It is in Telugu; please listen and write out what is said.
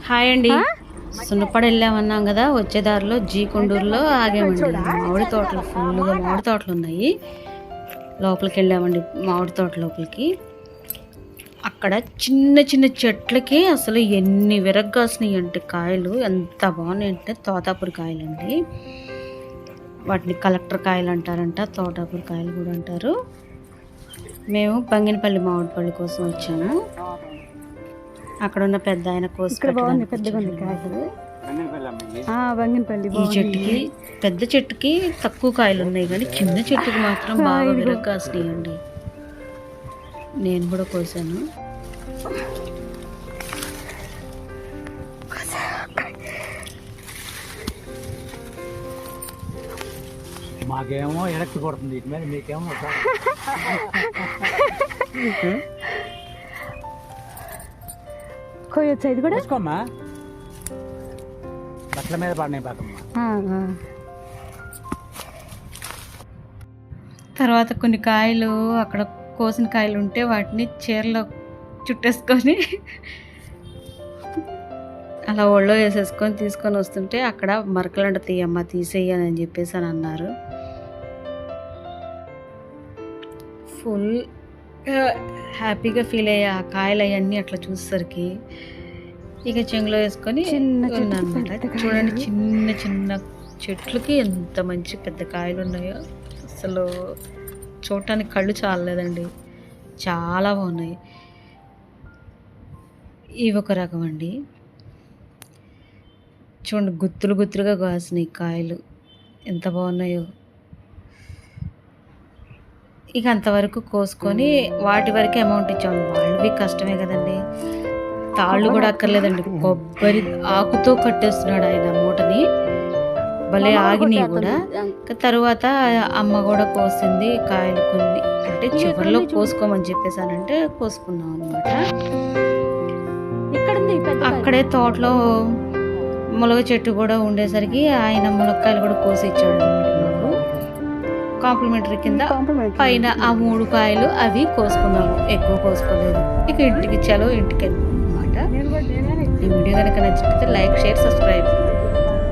హాయ్ అండి. సున్నపడి వెళ్ళామన్నాం కదా, వచ్చే దారిలో కొండూరులో ఆగామండి. మామిడి తోటలు ఫుల్గా మామిడి తోటలు ఉన్నాయి. లోపలికి వెళ్ళామండి మామిడి తోట లోపలికి. అక్కడ చిన్న చిన్న చెట్లకి అసలు ఎన్ని విరగ్గాసినాయి అంటే కాయలు ఎంత బాగున్నాయి అంటే తోతాపురి కాయలండి. వాటిని కలెక్టర్ కాయలు అంటారంట, తోటాపురి కాయలు కూడా అంటారు. మేము బంగినపల్లి మామిడి పళ్ళు కోసం వచ్చాము. అక్కడ ఉన్న పెద్ద ఆయన కోసం ఈ చెట్టుకి పెద్ద చెట్టుకి తక్కువ కాయలు ఉన్నాయి, కానీ చిన్న చెట్టుకి మాత్రం బాగా విరగ్గాసినాయండి. నేను కూడా కోసాను. మాకేమో ఎలక్ట్ కొడుతుంది, ఇటు మీద మీకేమో కోయొచ్చా ఇది కూడా? చూసుకోమ్మా, బట్టల మీద పడినాయి పాకమ్మా. తర్వాత కొన్ని కాయలు అక్కడ కోసిన కాయలు ఉంటే వాటిని చీరలో చుట్టేసుకొని అలా ఒళ్ళో వేసేసుకొని తీసుకొని వస్తుంటే అక్కడ మరకలంట తీయమ్మ తీసేయని చెప్పేసి అని అన్నారు. ఫుల్ హ్యాపీగా ఫీల్ అయ్యా ఆ కాయలు అవన్నీ అట్లా చూసేసరికి. ఇక చెంగులో వేసుకొని ఉన్నానమాట. చూడండి చిన్న చిన్న చెట్లకి ఎంత మంచి పెద్ద కాయలు ఉన్నాయో, అసలు చూడటానికి కళ్ళు చాలలేదండి, చాలా బాగున్నాయి. ఇవి ఒక రకం అండి. చూడండి గుత్తులు గుత్తులుగా కాసినాయి కాయలు, ఎంత బాగున్నాయో. ఇక అంతవరకు కోసుకొని వాటి వరకే అమౌంట్ ఇచ్చాము. వాళ్ళవి కష్టమే కదండి, తాళ్ళు కూడా అక్కర్లేదండి, కొబ్బరి ఆకుతో కట్టేస్తున్నాడు ఆయన మూటని. భలే ఆగినాయి కూడా. తరువాత అమ్మ కూడా కోసింది కాయలు కొన్ని, అంటే చివరిలో కోసుకోమని చెప్పేసానంటే కోసుకున్నాం అనమాట. అక్కడే తోటలో ములగ చెట్టు కూడా ఉండేసరికి ఆయన ములక్కాయలు కూడా కోసి ఇచ్చాడు అనమాట. మాకు కాంప్లిమెంటరీ కింద పైన ఆ 3 కాయలు అవి కోసుకున్నాము, ఎక్కువ కోసుకోలేదు. ఇక ఇంటికి చలో ఇంటికి వెళ్ళాం అనమాట. ఈ వీడియో కనుక నచ్చితే లైక్, షేర్, సబ్స్క్రైబ్.